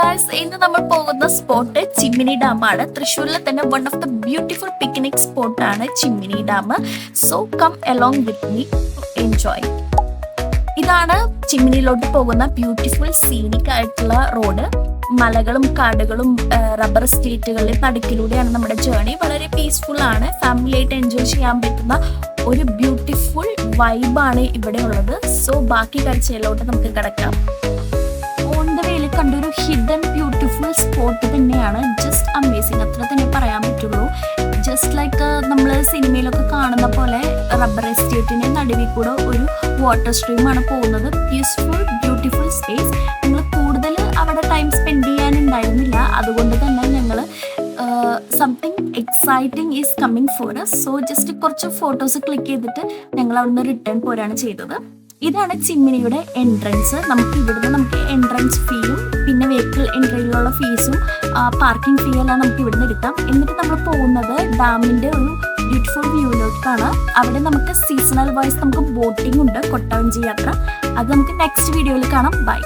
Guys, ഇന്ന് നമ്മൾ പോകുന്ന സ്പോട്ട് ചിമ്മിനി ഡാം ആണ്. തൃശ്ശൂരിലെ തന്നെ one of the beautiful picnic spot ആണ് Chimmini dam. So come along with me to enjoy. ഇതാണ് ചിമ്മിനിയിലോട്ട് പോകുന്ന ബ്യൂട്ടിഫുൾ സീനിക് ആയിട്ടുള്ള റോഡ്. മലകളും കാടുകളും റബ്ബർ എസ്റ്റേറ്റുകളുടെ നടുക്കിലൂടെയാണ് നമ്മുടെ ജേർണി. വളരെ പീസ്ഫുൾ ആണ്. ഫാമിലി ആയിട്ട് എൻജോയ് ചെയ്യാൻ പറ്റുന്ന ഒരു ബ്യൂട്ടിഫുൾ വൈബാണ് ഇവിടെ ഉള്ളത്. സോ ബാക്കി കാഴ്ചയിലോട്ട് നമുക്ക് കിടക്കാം. ഓൺ ദ വേയിൽ കണ്ടൊരു ഹിഡൻ ബ്യൂട്ടിഫുൾ സ്പോട്ട് തന്നെയാണ്. ജസ്റ്റ് അമേസിങ്, അത്ര തന്നെ പറയാൻ പറ്റുള്ളൂ. ജസ്റ്റ് ലൈക്ക് നമ്മൾ സിനിമയിലൊക്കെ കാണുന്ന പോലെ റബ്ബർ എസ്റ്റേറ്റിന്റെ നടുവിൽ കൂടെ ഒരു വാട്ടർ സ്ട്രീമാണ് പോകുന്നത്. Peaceful beautiful space. ഞങ്ങൾ കൂടുതൽ അവിടെ ടൈം സ്പെൻഡ് ചെയ്യാനുണ്ടായിരുന്നില്ല. അതുകൊണ്ട് തന്നെ ഞങ്ങൾ something exciting is coming for us. So just കുറച്ച് ഫോട്ടോസ് ക്ലിക്ക് ചെയ്തിട്ട് ഞങ്ങൾ അവിടുന്ന് റിട്ടേൺ പോരാണ് ചെയ്തത്. ഇതാണ് ചിമ്മിനിയുടെ എൻട്രൻസ്. നമുക്ക് എൻട്രൻസ് ഫീയും പിന്നെ വെഹിക്കിൾ എൻട്രിയിലുള്ള ഫീസും പാർക്കിംഗ് ഫീ എല്ലാം നമുക്ക് ഇവിടുന്ന് എടുക്കാം. എന്നിട്ട് നമ്മൾ പോകുന്നത് ഡാമിൻ്റെ ഒരു ബ്യൂട്ടിഫുൾ വ്യൂയിലോട്ടാണ്. അവിടെ നമുക്ക് സീസണൽ വൈസ് നമുക്ക് ബോട്ടിംഗ് ഉണ്ട്, കൊട്ടവഞ്ചി യാത്ര. അത് നമുക്ക് നെക്സ്റ്റ് വീഡിയോയിൽ കാണാം. ബൈ.